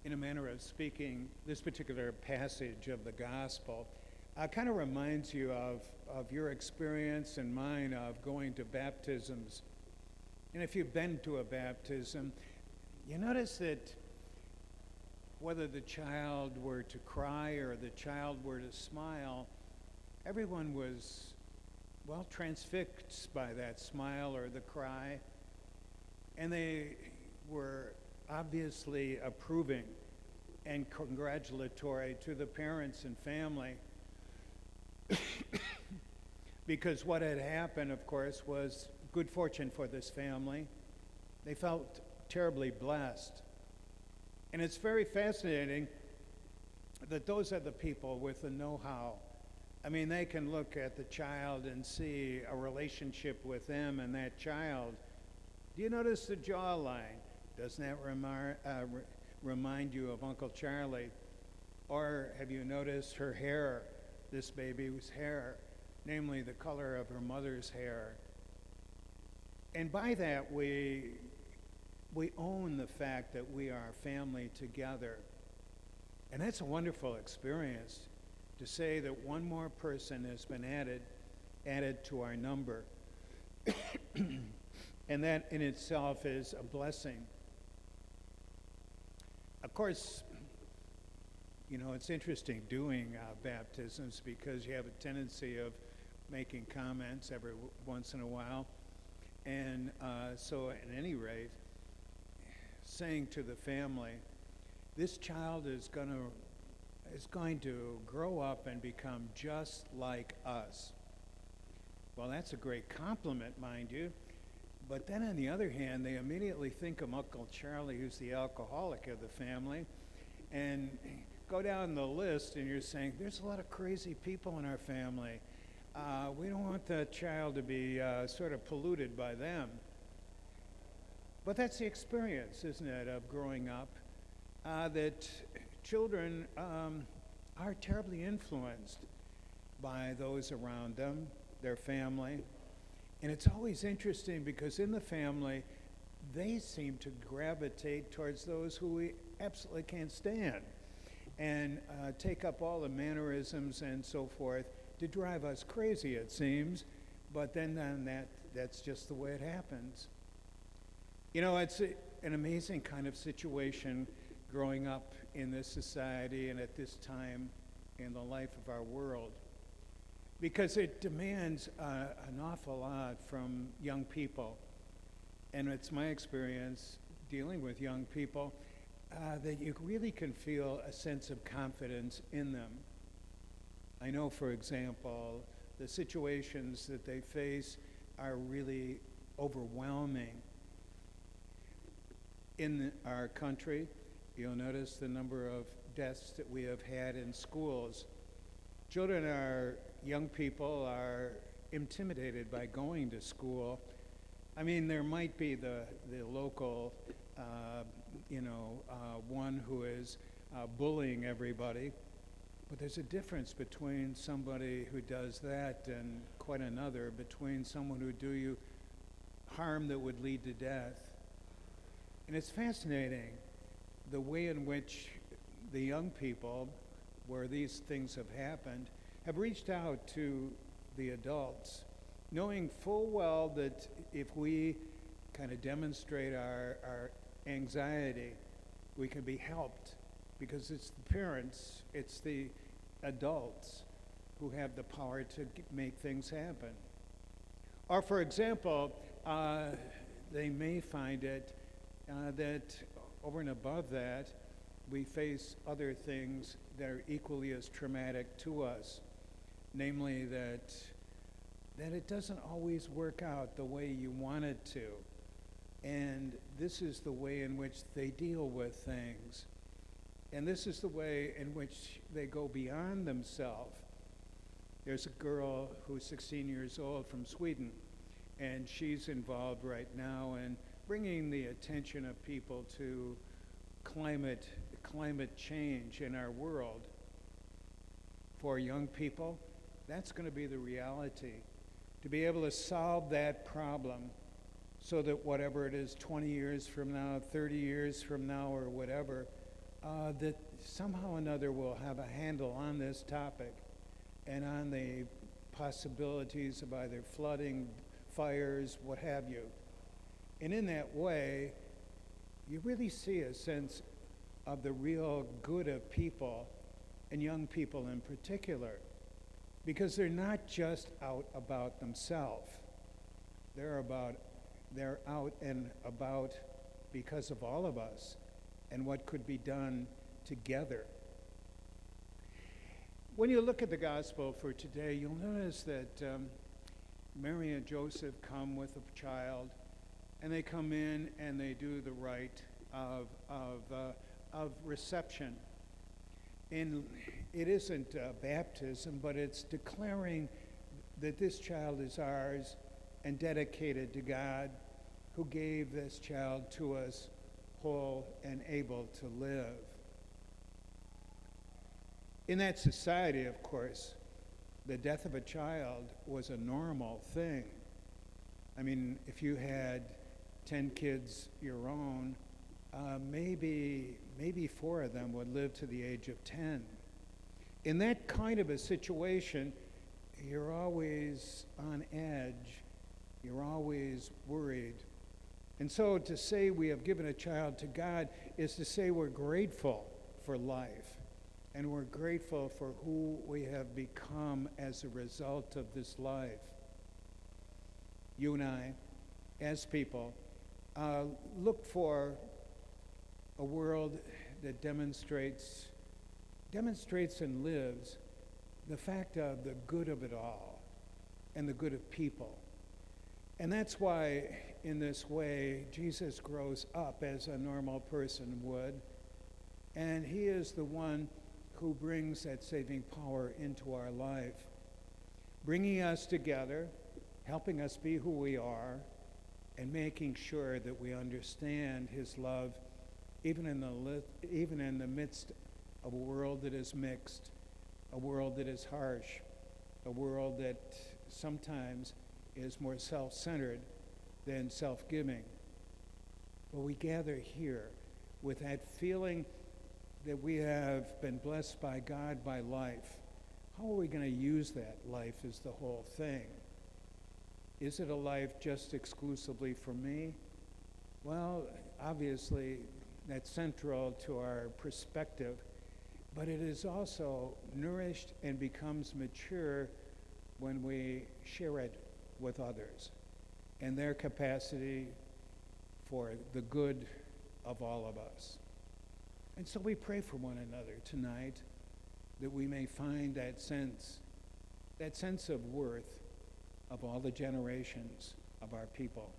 in a manner of speaking, this particular passage of the gospel kind of reminds you of your experience and mine of going to baptisms. And if you've been to a baptism, you notice that whether the child were to cry or the child were to smile, everyone was, well, transfixed by that smile or the cry. And they were obviously approving and congratulatory to the parents and family. Because what had happened, of course, was good fortune for this family. They felt terribly blessed. And it's very fascinating that those are the people with the know-how. I mean, they can look at the child and see a relationship with them and that child. Do you notice the jawline? Doesn't that remind you of Uncle Charlie? Or have you noticed her hair, this baby's hair, namely the color of her mother's hair? And by that, we own the fact that we are family together. And that's a wonderful experience, to say that one more person has been added to our number. And that in itself is a blessing. Of course, it's interesting doing baptisms because you have a tendency of making comments every once in a while. And so at any rate, saying to the family, this child is going to grow up and become just like us. Well, that's a great compliment, mind you. But then on the other hand, they immediately think of Uncle Charlie, who's the alcoholic of the family, and go down the list and you're saying, there's a lot of crazy people in our family. We don't want the child to be sort of polluted by them. But that's the experience, isn't it, of growing up, that children are terribly influenced by those around them, their family. And it's always interesting because in the family, they seem to gravitate towards those who we absolutely can't stand and take up all the mannerisms and so forth to drive us crazy, it seems. But then that's just the way it happens. It's an amazing kind of situation growing up in this society and at this time in the life of our world, because it demands an awful lot from young people. And it's my experience dealing with young people that you really can feel a sense of confidence in them. I know, for example, the situations that they face are really overwhelming. In our country, you'll notice the number of deaths that we have had in schools. Young people are intimidated by going to school. I mean, there might be the local, one who is bullying everybody, but there's a difference between somebody who does that and quite another between someone who do you harm that would lead to death. And it's fascinating the way in which the young people, where these things have happened, have reached out to the adults, knowing full well that if we kind of demonstrate our anxiety, we can be helped, because it's the parents, it's the adults who have the power to make things happen. Or, for example, they may find it that over and above that, we face other things that are equally as traumatic to us, namely that it doesn't always work out the way you want it to. And this is the way in which they deal with things. And this is the way in which they go beyond themselves. There's a girl who's 16 years old from Sweden, and she's involved right now in bringing the attention of people to climate change in our world. For young people, that's going to be the reality. To be able to solve that problem so that whatever it is, 20 years from now, 30 years from now, or whatever, that somehow or another will have a handle on this topic and on the possibilities of either flooding, fires, what have you. And in that way, you really see a sense of the real good of people, and young people in particular, because they're not just out about themselves. They're out and about because of all of us and what could be done together. When you look at the gospel for today, you'll notice that Mary and Joseph come with a child, and they come in and they do the rite of reception. And it isn't baptism, but it's declaring that this child is ours and dedicated to God, who gave this child to us whole and able to live. In that society, of course, the death of a child was a normal thing. I mean, if you had 10 kids your own, maybe 4 of them would live to the age of 10. In that kind of a situation, you're always on edge. You're always worried. And so to say we have given a child to God is to say we're grateful for life, and we're grateful for who we have become as a result of this life. You and I, as people, look for a world that demonstrates and lives the fact of the good of it all and the good of people. And that's why, in this way, Jesus grows up as a normal person would, and he is the one who brings that saving power into our life, bringing us together, helping us be who we are, and making sure that we understand his love even in the midst of a world that is mixed, a world that is harsh, a world that sometimes is more self-centered than self-giving. But we gather here with that feeling that we have been blessed by God by life. How are we going to use that life is the whole thing. Is it a life just exclusively for me? Well, obviously, that's central to our perspective, but it is also nourished and becomes mature when we share it with others and their capacity for the good of all of us. And so we pray for one another tonight, that we may find that sense of worth of all the generations of our people.